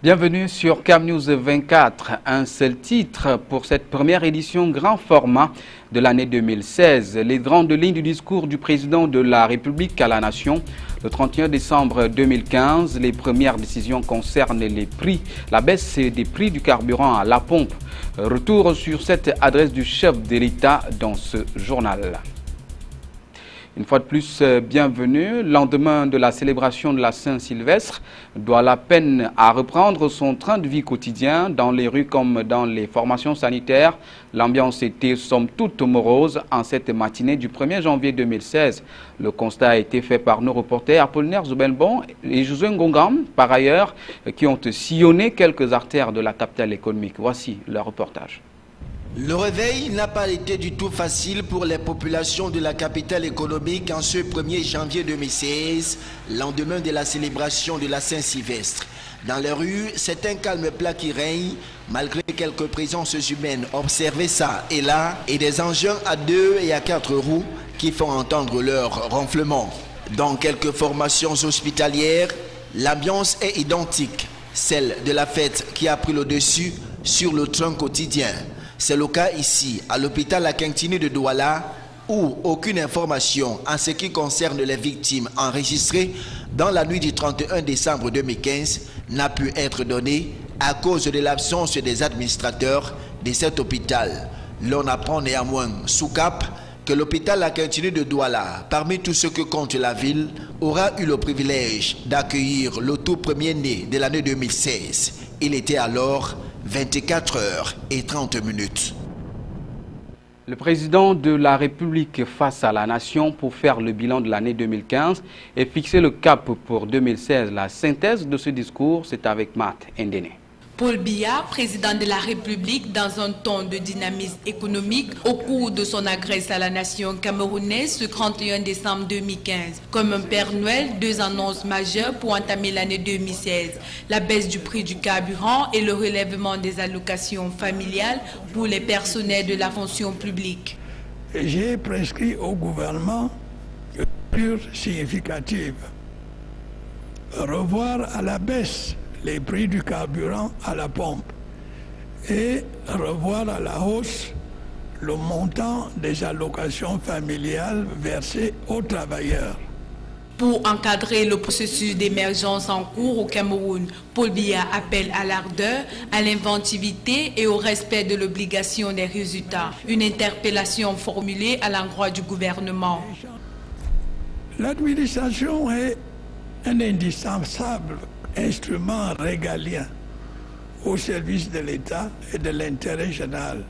Bienvenue sur CamNews 24, un seul titre pour cette première édition grand format de l'année 2016. Les grandes lignes du discours du président de la République à la Nation le 31 décembre 2015. Les premières décisions concernent les prix, la baisse des prix du carburant à la pompe. Retour sur cette adresse du chef de l'État dans ce journal. Une fois de plus, bienvenue. Lendemain de la célébration de la Saint-Sylvestre, Douala peine à reprendre son train de vie quotidien dans les rues comme dans les formations sanitaires. L'ambiance était somme toute morose en cette matinée du 1er janvier 2016. Le constat a été fait par nos reporters Apollinaire Zoubenbon et José Ngongam, par ailleurs, qui ont sillonné quelques artères de la capitale économique. Voici leur reportage. Le réveil n'a pas été du tout facile pour les populations de la capitale économique en ce 1er janvier 2016, lendemain de la célébration de la Saint-Sylvestre. Dans les rues, c'est un calme plat qui règne, malgré quelques présences humaines observées ça et là, et des engins à 2 et à 4 roues qui font entendre leur ronflement. Dans quelques formations hospitalières, l'ambiance est identique, celle de la fête qui a pris le dessus sur le train quotidien. C'est le cas ici, à l'hôpital Akintini de Douala, où aucune information en ce qui concerne les victimes enregistrées dans la nuit du 31 décembre 2015 n'a pu être donnée à cause de l'absence des administrateurs de cet hôpital. L'on apprend néanmoins sous cap que l'hôpital Akintini de Douala, parmi tous ceux que compte la ville, aura eu le privilège d'accueillir le tout premier-né de l'année 2016. Il était alors 24h30. Le président de la République face à la nation pour faire le bilan de l'année 2015 et fixer le cap pour 2016. La synthèse de ce discours, c'est avec Matt Ndene. Paul Biya, président de la République, dans un ton de dynamisme économique au cours de son adresse à la nation camerounaise ce 31 décembre 2015. Comme un Père Noël, deux annonces majeures pour entamer l'année 2016. La baisse du prix du carburant et le relèvement des allocations familiales pour les personnels de la fonction publique. J'ai prescrit au gouvernement une mesure significative. Revoir à la baisse les prix du carburant à la pompe et revoir à la hausse le montant des allocations familiales versées aux travailleurs. Pour encadrer le processus d'émergence en cours au Cameroun, Paul Biya appelle à l'ardeur, à l'inventivité et au respect de l'obligation des résultats. Une interpellation formulée à l'endroit du gouvernement. L'administration est un indispensable instrument régalien au service de l'État et de l'intérêt général.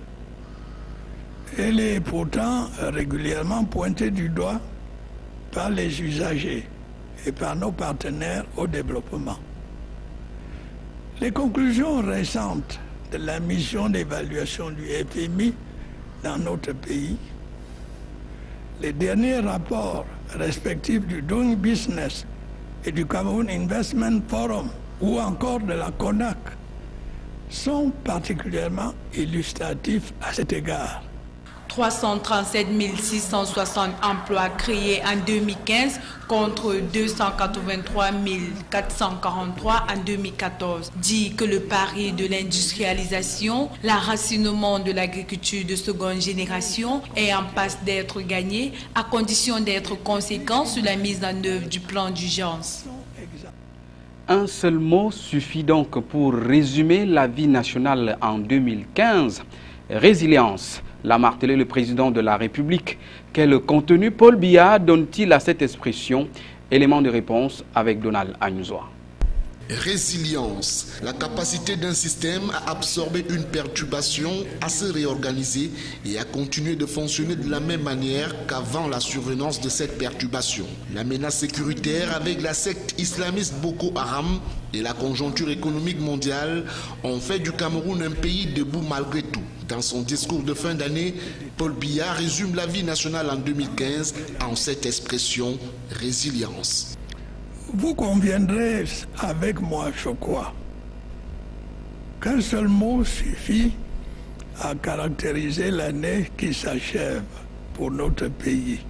Elle est pourtant régulièrement pointée du doigt par les usagers et par nos partenaires au développement. Les conclusions récentes de la mission d'évaluation du FMI dans notre pays, les derniers rapports respectifs du Doing Business et du Cameroun Investment Forum ou encore de la CONAC sont particulièrement illustratifs à cet égard. 337 660 emplois créés en 2015 contre 283 443 en 2014. Dit que le pari de l'industrialisation, l'enracinement de l'agriculture de seconde génération est en passe d'être gagné à condition d'être conséquent sur la mise en œuvre du plan d'urgence. Un seul mot suffit donc pour résumer la vie nationale en 2015. Résilience, l'a martelé le président de la République. Quel contenu Paul Biya donne-t-il à cette expression? Élément de réponse avec Donald Agnuzoa. Résilience, la capacité d'un système à absorber une perturbation, à se réorganiser et à continuer de fonctionner de la même manière qu'avant la survenance de cette perturbation. La menace sécuritaire avec la secte islamiste Boko Haram et la conjoncture économique mondiale ont fait du Cameroun un pays debout malgré tout. Dans son discours de fin d'année, Paul Biya résume la vie nationale en 2015 en cette expression résilience. Vous conviendrez avec moi, je crois, qu'un seul mot suffit à caractériser l'année qui s'achève pour notre pays.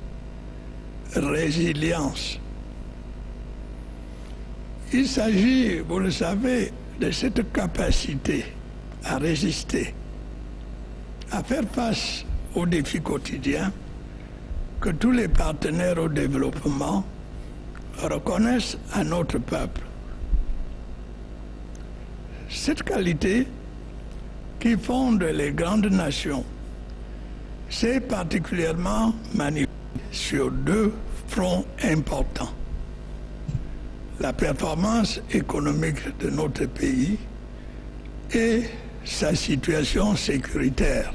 Résilience. Il s'agit, vous le savez, de cette capacité à résister, à faire face aux défis quotidiens que tous les partenaires au développement reconnaissent à notre peuple. Cette qualité qui fonde les grandes nations s'est particulièrement manifestée sur deux fronts importants. La performance économique de notre pays et sa situation sécuritaire.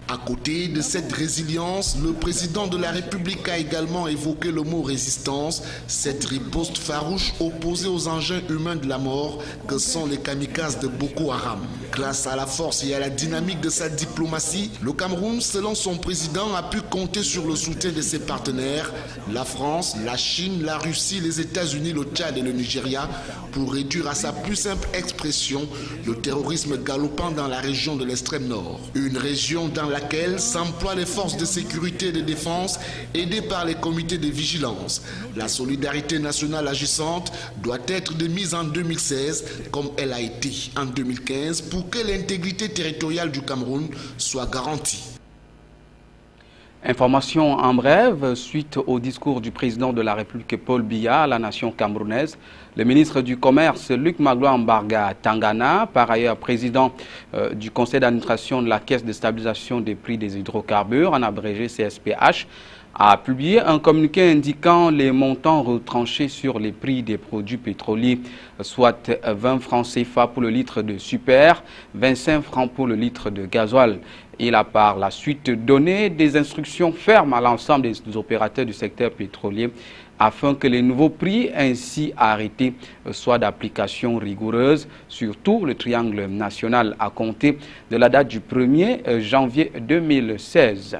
À côté de cette résilience, le président de la République a également évoqué le mot résistance, cette riposte farouche opposée aux engins humains de la mort que sont les kamikazes de Boko Haram. Grâce à la force et à la dynamique de sa diplomatie, le Cameroun, selon son président, a pu compter sur le soutien de ses partenaires, la France, la Chine, la Russie, les États-Unis, le Tchad et le Nigeria, pour réduire à sa plus simple expression le terrorisme galopant dans la région de l'extrême nord. Une région dans laquelle s'emploient les forces de sécurité et de défense aidées par les comités de vigilance. La solidarité nationale agissante doit être de mise en 2016 comme elle a été en 2015 pour que l'intégrité territoriale du Cameroun soit garantie. Information en bref, suite au discours du président de la République Paul Biya à la nation camerounaise, le ministre du Commerce Luc Magloire Mbarga Tangana, par ailleurs président du conseil d'administration de la Caisse de stabilisation des prix des hydrocarbures, en abrégé CSPH, a publié un communiqué indiquant les montants retranchés sur les prix des produits pétroliers, soit 20 francs CFA pour le litre de super, 25 francs pour le litre de gasoil. Il a par la suite donné des instructions fermes à l'ensemble des opérateurs du secteur pétrolier afin que les nouveaux prix ainsi arrêtés soient d'application rigoureuse sur tout le triangle national à compter de la date du 1er janvier 2016.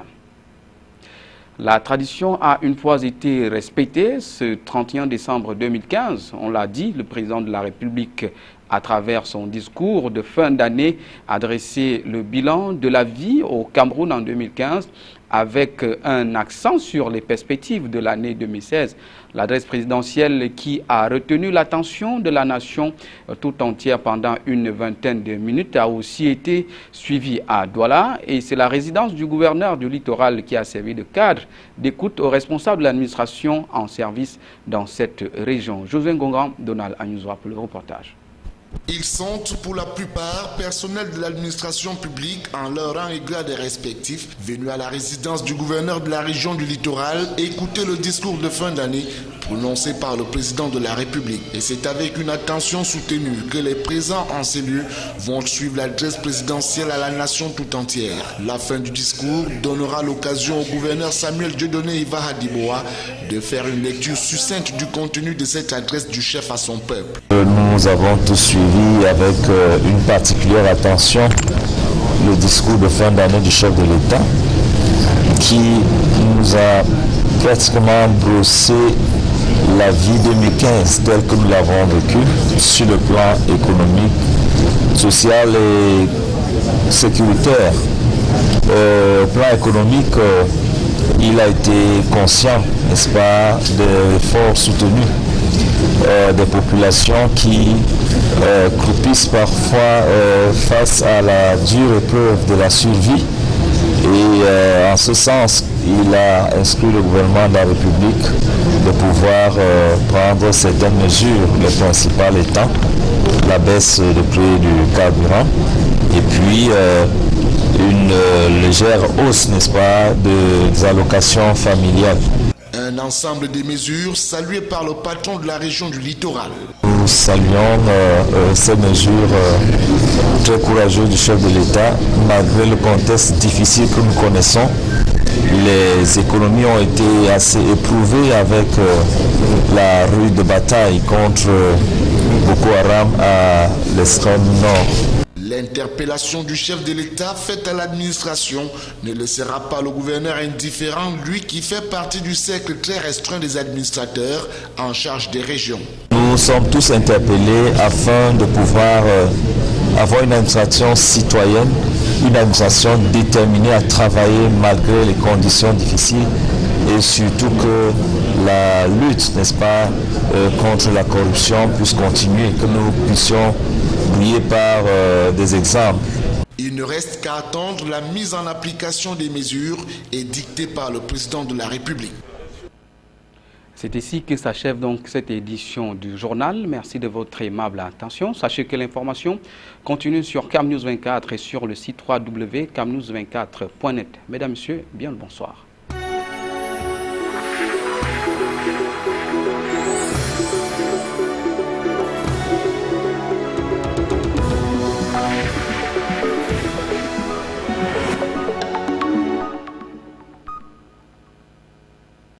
La tradition a une fois été respectée. Ce 31 décembre 2015, on l'a dit, le président de la République, à travers son discours de fin d'année, a dressé le bilan de la vie au Cameroun en 2015 avec un accent sur les perspectives de l'année 2016. L'adresse présidentielle qui a retenu l'attention de la nation tout entière pendant une vingtaine de minutes a aussi été suivie à Douala et c'est la résidence du gouverneur du littoral qui a servi de cadre d'écoute aux responsables de l'administration en service dans cette région. José Ngongan, Donald Agnouzwa pour le reportage. Ils sont pour la plupart personnels de l'administration publique en leur rang et grade respectifs, venus à la résidence du gouverneur de la région du littoral écouter le discours de fin d'année prononcé par le président de la République. Et c'est avec une attention soutenue que les présents en ces lieux vont suivre l'adresse présidentielle à la nation tout entière. La fin du discours donnera l'occasion au gouverneur Samuel Dieudonné Iva Hadiboa de faire une lecture succincte du contenu de cette adresse du chef à son peuple. Nous avons tous suivi avec une particulière attention le discours de fin d'année du chef de l'État qui nous a pratiquement brossé la vie 2015 telle que nous l'avons vécue sur le plan économique, social et sécuritaire. Au plan économique, il a été conscient, n'est-ce pas, des efforts soutenus des populations qui croupissent parfois face à la dure épreuve de la survie. Et en ce sens, il a instruit le gouvernement de la République de pouvoir prendre certaines mesures, les principales étant la baisse du prix du carburant et puis une légère hausse, n'est-ce pas, des allocations familiales. Un ensemble de mesures saluées par le patron de la région du littoral. Nous saluons ces mesures très courageuses du chef de l'État, malgré le contexte difficile que nous connaissons. Les économies ont été assez éprouvées avec la rude bataille contre Boko Haram à l'extrême nord. L'interpellation du chef de l'État faite à l'administration ne laissera pas le gouverneur indifférent, lui qui fait partie du cercle très restreint des administrateurs en charge des régions. Nous sommes tous interpellés afin de pouvoir avoir une administration citoyenne, une administration déterminée à travailler malgré les conditions difficiles et surtout que la lutte, n'est-ce pas, contre la corruption puisse continuer, que nous puissions briller par des exemples. Il ne reste qu'à attendre la mise en application des mesures édictées par le président de la République. C'est ici que s'achève donc cette édition du journal. Merci de votre aimable attention. Sachez que l'information continue sur CamNews 24 et sur le site www.camnews24.net. Mesdames, Messieurs, bien le bonsoir.